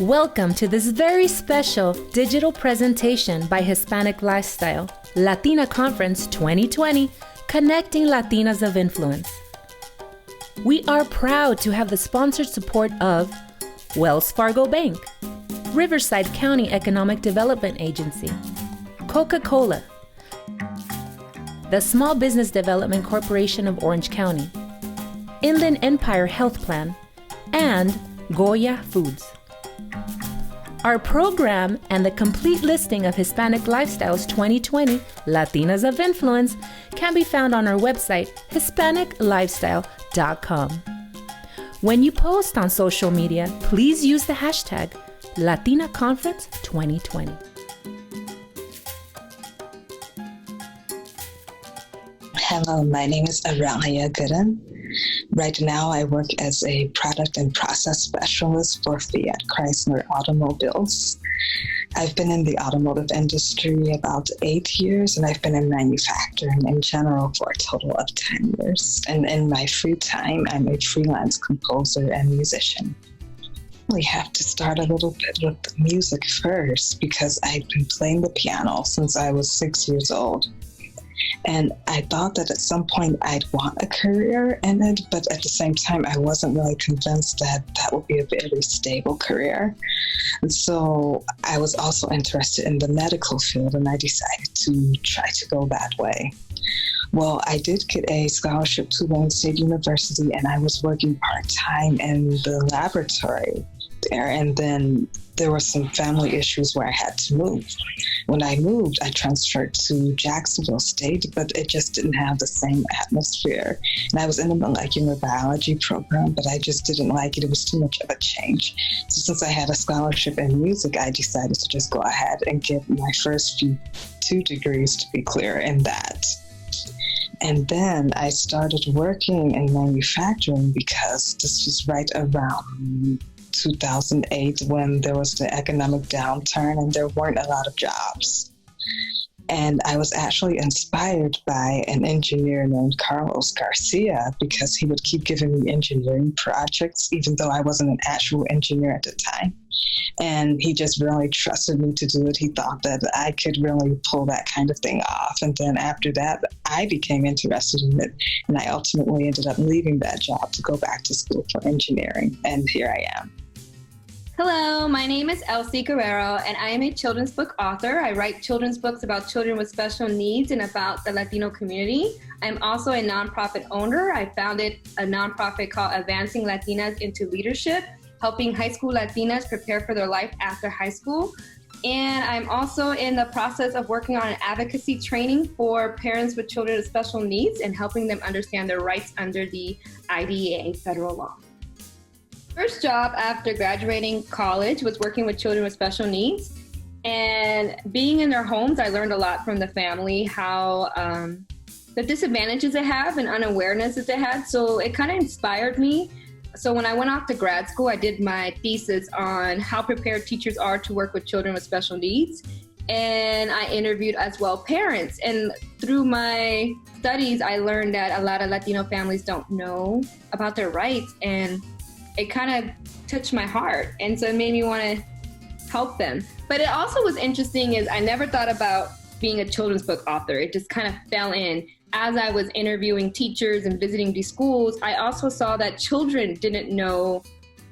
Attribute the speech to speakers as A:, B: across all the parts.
A: Welcome to this very special digital presentation by Hispanic Lifestyle, Latina Conference 2020, Connecting Latinas of Influence. We are proud to have the sponsored support of Wells Fargo Bank, Riverside County Economic Development Agency, Coca-Cola, the Small Business Development Corporation of Orange County, Inland Empire Health Plan, and Goya Foods. Our program and the complete listing of Hispanic Lifestyles 2020 Latinas of Influence can be found on our website, HispanicLifestyle.com. When you post on social media, please use the hashtag Latina Conference 2020.
B: Hello, my name is Elsa Guerrero. Right now, I work as a product and process specialist for Fiat Chrysler Automobiles. I've been in the automotive industry about 8 years, and I've been in manufacturing in general for a total of 10 years. And in my free time, I'm a freelance composer and musician. We have to start a little bit with the music first because I've been playing the piano since I was 6 years old. And I thought that at some point I'd want a career in it, but at the same time, I wasn't really convinced that that would be a very stable career. And so I was also interested in the medical field, and I decided to try to go that way. Well, I did get a scholarship to Wayne State University, and I was working part-time in the laboratory there. And then there were some family issues where I had to move. When I moved, I transferred to Jacksonville State, but it just didn't have the same atmosphere. And I was in the molecular biology program, but I just didn't like it. It was too much of a change. So since I had a scholarship in music, I decided to just go ahead and get my first two degrees, to be clear, in that. And then I started working in manufacturing because this was right around 2008 when there was the economic downturn and there weren't a lot of jobs. And I was actually inspired by an engineer named Elsa Garcia because he would keep giving me engineering projects, even though I wasn't an actual engineer at the time. And he just really trusted me to do it. He thought that I could really pull that kind of thing off. And then after that, I became interested in it. And I ultimately ended up leaving that job to go back to school for engineering. And here I am.
C: Hello, my name is Elsa Guerrero, and I am a children's book author. I write children's books about children with special needs and about the Latino community. I'm also a nonprofit owner. I founded a nonprofit called Advancing Latinas into Leadership, helping high school Latinas prepare for their life after high school. And I'm also in the process of working on an advocacy training for parents with children with special needs and helping them understand their rights under the IDEA federal law. First job after graduating college was working with children with special needs, and being in their homes, I learned a lot from the family, how the disadvantages they have and unawareness that they had. So it kind of inspired me. So when I went off to grad school, I did my thesis on how prepared teachers are to work with children with special needs. And I interviewed as well parents. And through my studies, I learned that a lot of Latino families don't know about their rights, and it kind of touched my heart. And so it made me want to help them. But it also was interesting is I never thought about being a children's book author. It just kind of fell in. As I was interviewing teachers and visiting these schools, I also saw that children didn't know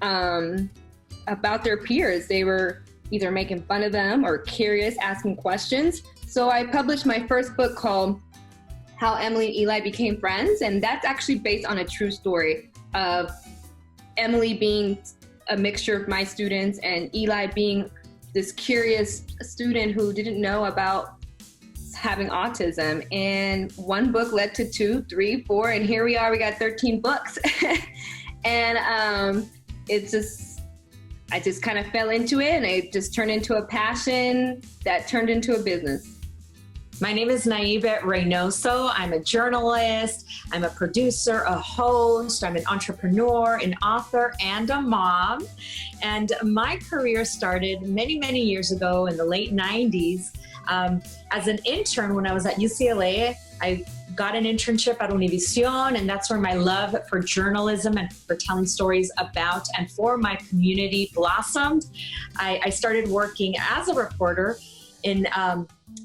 C: about their peers. They were either making fun of them or curious, asking questions. So I published my first book called How Emily and Eli Became Friends. And that's actually based on a true story of Emily being a mixture of my students and Eli being this curious student who didn't know about having autism. And one book led to 2, 3, 4, and here we are, we got 13 books. And I just kind of fell into it, and it just turned into a passion that turned into a business.
D: My name is Nyeba Reynoso. I'm a journalist, I'm a producer, a host, I'm an entrepreneur, an author, and a mom. And my career started many, many years ago in the late 90s. As an intern when I was at UCLA, I got an internship at Univision, and that's where my love for journalism and for telling stories about and for my community blossomed. I started working as a reporter in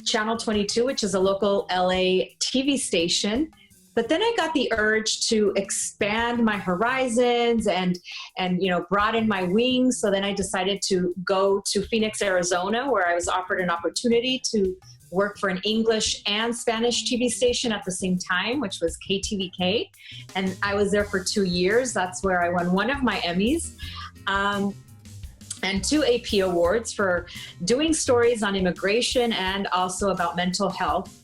D: Channel 22, which is a local LA TV station. But then I got the urge to expand my horizons and broaden my wings. So then I decided to go to Phoenix, Arizona, where I was offered an opportunity to work for an English and Spanish TV station at the same time, which was KTVK. And I was there for 2 years. That's where I won one of my Emmys. And 2 AP awards for doing stories on immigration and also about mental health.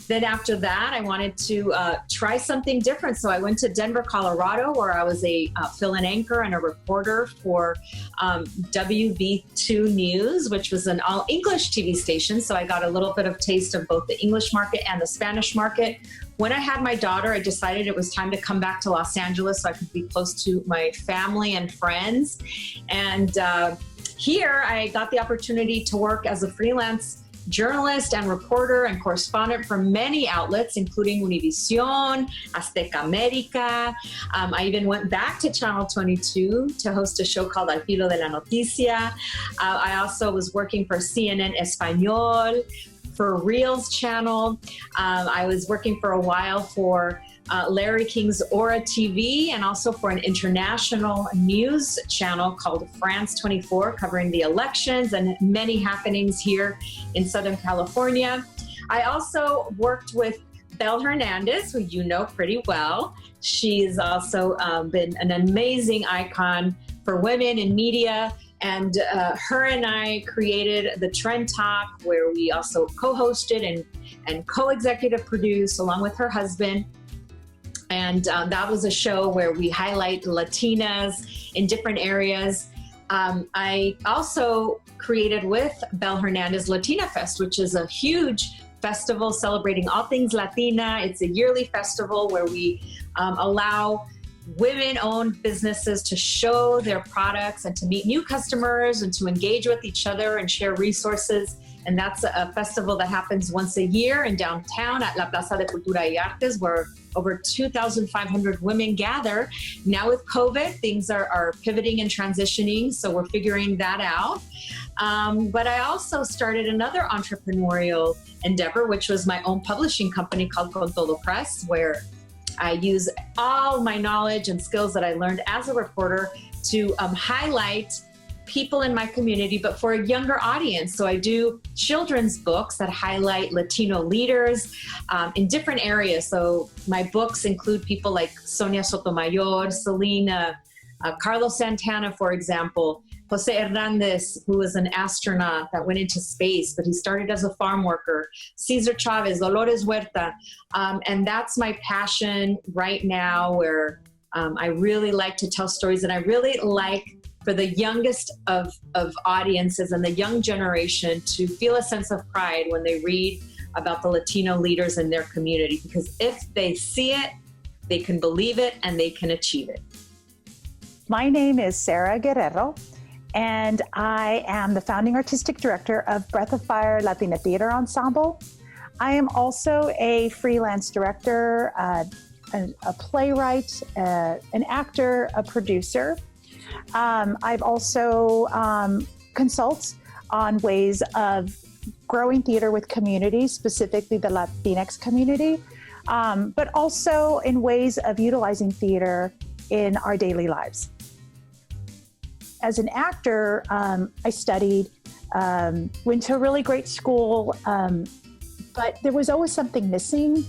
D: Then after that, I wanted to try something different. So I went to Denver, Colorado, where I was a fill-in anchor and a reporter for WV2 News, which was an all-English TV station. So I got a little bit of taste of both the English market and the Spanish market. When I had my daughter, I decided it was time to come back to Los Angeles so I could be close to my family and friends. And here I got the opportunity to work as a freelance journalist and reporter and correspondent for many outlets, including Univision, Azteca America. I even went back to Channel 22 to host a show called Al Filo de la Noticia. I also was working for CNN Español, for Reels Channel. I was working for a while for Larry King's Aura TV, and also for an international news channel called France 24, covering the elections and many happenings here in Southern California. I also worked with Belle Hernandez, who you know pretty well. She's also been an amazing icon for women in media. And her and I created the Trend Talk, where we also co-hosted and co-executive produced along with her husband. And that was a show where we highlight Latinas in different areas. I also created with Belle Hernandez Latina Fest, which is a huge festival celebrating all things Latina. It's a yearly festival where we allow women-owned businesses to show their products and to meet new customers and to engage with each other and share resources. And that's a festival that happens once a year in downtown at La Plaza de Cultura y Artes, where over 2,500 women gather. Now with COVID, things are pivoting and transitioning, so we're figuring that out. But I also started another entrepreneurial endeavor, which was my own publishing company called Con Todo Press, where I use all my knowledge and skills that I learned as a reporter to highlight people in my community, but for a younger audience. So I do children's books that highlight Latino leaders in different areas. So my books include people like Sonia Sotomayor, Selena, Carlos Santana, for example, Jose Hernandez, who was an astronaut that went into space, but he started as a farm worker, Cesar Chavez, Dolores Huerta. And that's my passion right now, where I really like to tell stories, and I really like for the youngest of audiences and the young generation to feel a sense of pride when they read about the Latino leaders in their community, because if they see it, they can believe it and they can achieve it.
E: My name is Elsa Guerrero, and I am the founding artistic director of Breath of Fire Latina Theater Ensemble. I am also a freelance director, a playwright, an actor, a producer. I've also consult on ways of growing theater with communities, specifically the Latinx community, but also in ways of utilizing theater in our daily lives. As an actor, I studied, went to a really great school, but there was always something missing,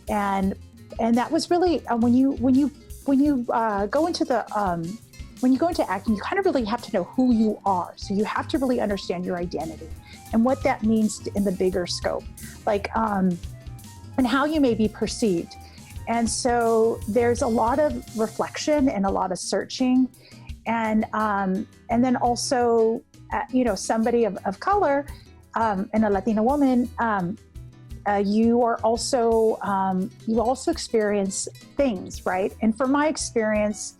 E: and that was really when you go into acting, you kind of really have to know who you are. So you have to really understand your identity and what that means in the bigger scope, like, and how you may be perceived. And so there's a lot of reflection and a lot of searching. And then also, somebody of color and a Latina woman, you also experience things, right? And from my experience,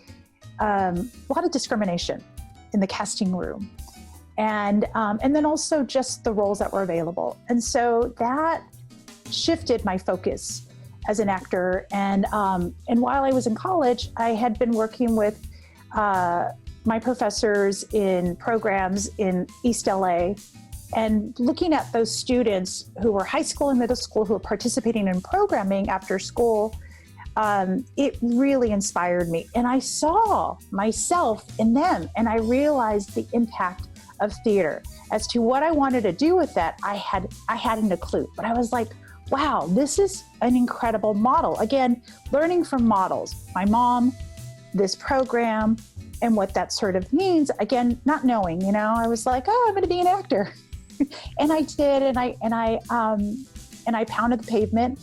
E: a lot of discrimination in the casting room, and then also just the roles that were available. And so that shifted my focus as an actor. And while I was in college, I had been working with my professors in programs in East LA and looking at those students who were high school and middle school who were participating in programming after school. It really inspired me. And I saw myself in them, and I realized the impact of theater. As to what I wanted to do with that, I hadn't a clue. But I was like, wow, this is an incredible model. Again, learning from models. My mom, this program, and what that sort of means. Again, not knowing, I was like, oh, I'm going to be an actor. And I did, and I pounded the pavement.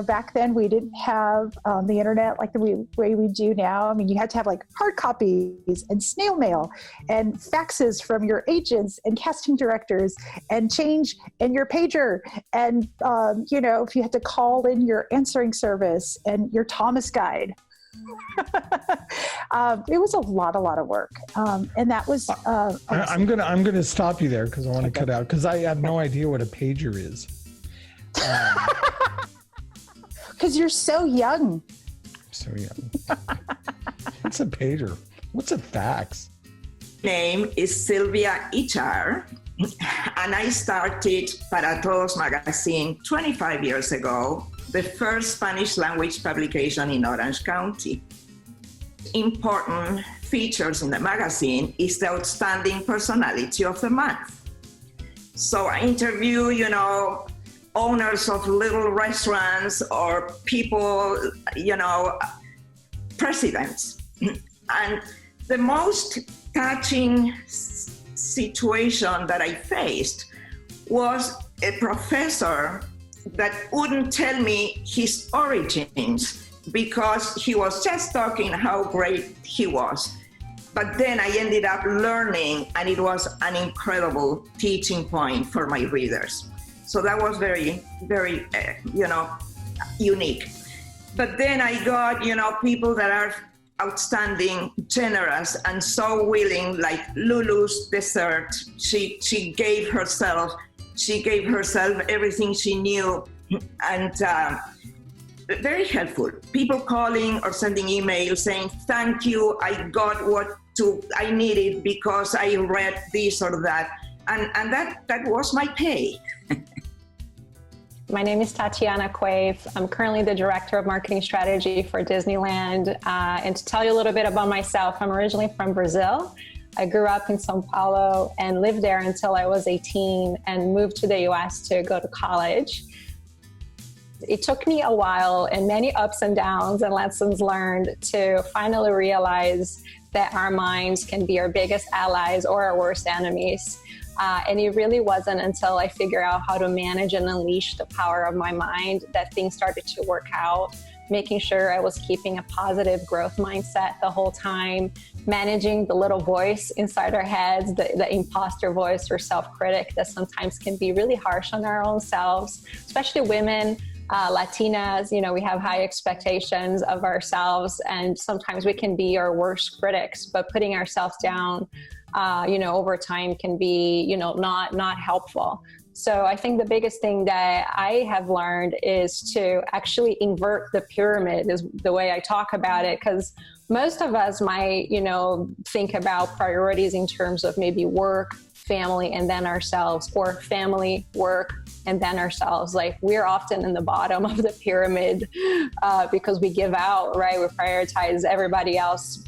E: Back then we didn't have the internet like the way we do now. I mean, you had to have like hard copies and snail mail and faxes from your agents and casting directors and change in your pager. And, if you had to call in your answering service and your Thomas guide. It was a lot of work. And that was,
F: I'm going to stop you there because I want to cut out because I have no idea what a pager is.
E: Because you're so young.
F: What's a pager? What's a fax?
G: Name is Sylvia Garcia, and I started Para Todos magazine 25 years ago, the first Spanish language publication in Orange County. Important features in the magazine is the outstanding personality of the month. So I interview, owners of little restaurants or people, presidents. And the most touching situation that I faced was a professor that wouldn't tell me his origins because he was just talking how great he was. But then I ended up learning, and it was an incredible teaching point for my readers. So that was very, very, unique. But then I got, people that are outstanding, generous, and so willing, like Lulu's dessert. She gave herself everything she knew, and very helpful. People calling or sending emails saying, thank you, I got what I needed because I read this or that. And that was my pay.
H: My name is Tatiana Quevedo. I'm currently the Director of Marketing Strategy for Disneyland. And to tell you a little bit about myself, I'm originally from Brazil. I grew up in São Paulo and lived there until I was 18 and moved to the US to go to college. It took me a while and many ups and downs and lessons learned to finally realize that our minds can be our biggest allies or our worst enemies. And it really wasn't until I figured out how to manage and unleash the power of my mind that things started to work out, making sure I was keeping a positive growth mindset the whole time, managing the little voice inside our heads, the imposter voice or self-critic that sometimes can be really harsh on our own selves, especially women. Latinas, we have high expectations of ourselves, and sometimes we can be our worst critics, but putting ourselves down, over time can be, not helpful. So I think the biggest thing that I have learned is to actually invert the pyramid is the way I talk about it, because most of us might, think about priorities in terms of maybe work, family, and then ourselves, or family, work, and then ourselves. Like, we're often in the bottom of the pyramid because we give out, right? We prioritize everybody else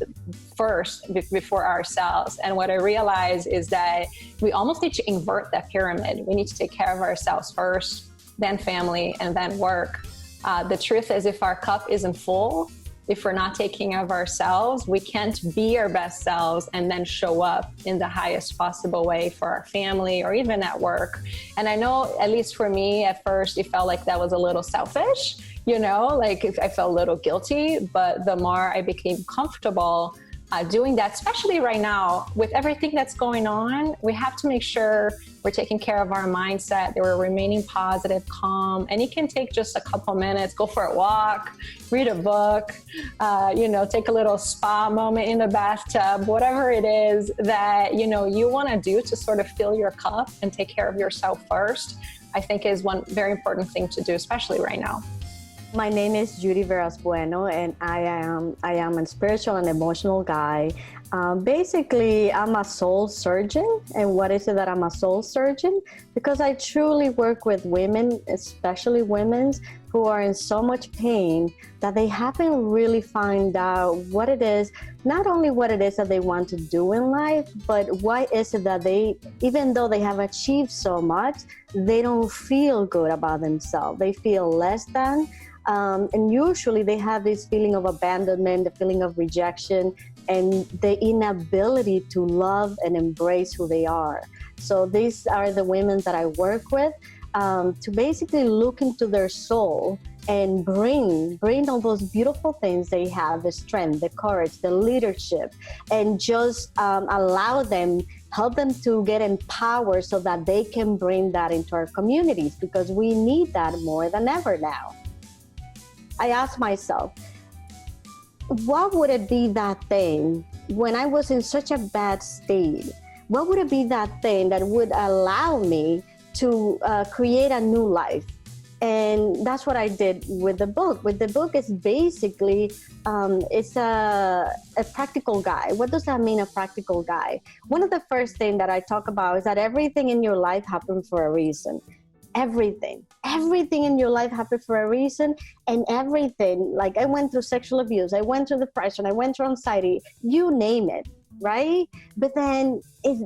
H: first before ourselves. And what I realize is that we almost need to invert that pyramid. We need to take care of ourselves first, then family, and then work. The truth is, if our cup isn't full, if we're not taking care of ourselves, we can't be our best selves and then show up in the highest possible way for our family or even at work. And I know, at least for me, at first, it felt like that was a little selfish, like I felt a little guilty. But the more I became comfortable doing that, especially right now with everything that's going on, we have to make sure we're taking care of our mindset, that we're remaining positive, calm, and it can take just a couple minutes. Go for a walk, read a book, take a little spa moment in the bathtub, whatever it is that, you want to do to sort of fill your cup and take care of yourself first, I think is one very important thing to do, especially right now.
I: My name is Judy Bueno, and I am a spiritual and emotional guy. Basically, I'm a soul surgeon. And what is it that I'm a soul surgeon? Because I truly work with women, especially women who are in so much pain that they haven't really find out what it is, not only what it is that they want to do in life, but why is it that they, even though they have achieved so much, they don't feel good about themselves. They feel less than. And usually they have this feeling of abandonment, the feeling of rejection, and the inability to love and embrace who they are. So these are the women that I work with, to basically look into their soul and bring all those beautiful things they have, the strength, the courage, the leadership, and just allow them, help them to get empowered so that they can bring that into our communities, because we need that more than ever now. I asked myself, what would it be that thing when I was in such a bad state? What would it be that thing that would allow me to create a new life? And that's what I did with the book. With the book, it's basically, it's a practical guide. What does that mean, a practical guide? One of the first things that I talk about is that everything in your life happens for a reason. Everything in your life happened for a reason, and everything, like I went through sexual abuse, I went through depression, I went through anxiety, you name it, right? But then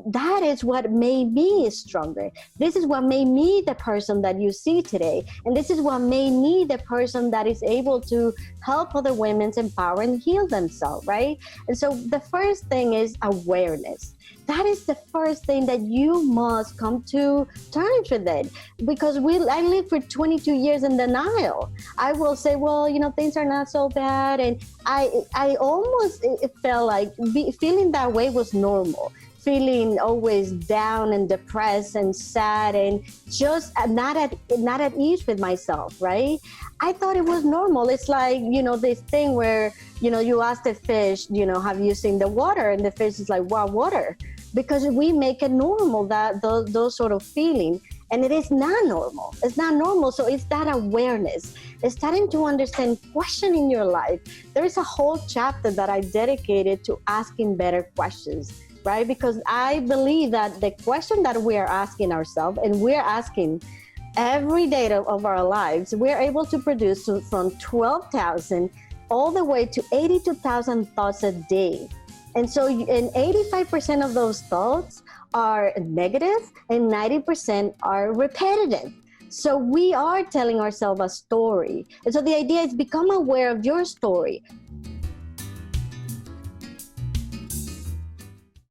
I: that is what made me stronger. This is what made me the person that you see today. And this is what made me the person that is able to help other women empower and heal themselves, right? And so the first thing is awareness. That is the first thing that you must come to terms with it, because I lived for 22 years in denial. I will say, well, things are not so bad. And I almost, it felt like feeling that way was normal. Feeling always down and depressed and sad and just not at ease with myself, right? I thought it was normal. It's like, this thing where, you ask the fish, have you seen the water? And the fish is like, wow, water. Because we make it normal, that those sort of feeling. And it is not normal. It's not normal. So it's that awareness. It's starting to understand, questioning your life. There is a whole chapter that I dedicated to asking better questions. Right? Because I believe that the question that we are asking ourselves, and we're asking every day of our lives, we're able to produce from 12,000 all the way to 82,000 thoughts a day. And so, and 85% of those thoughts are negative and 90% are repetitive. So we are telling ourselves a story. And so the idea is become aware of your story.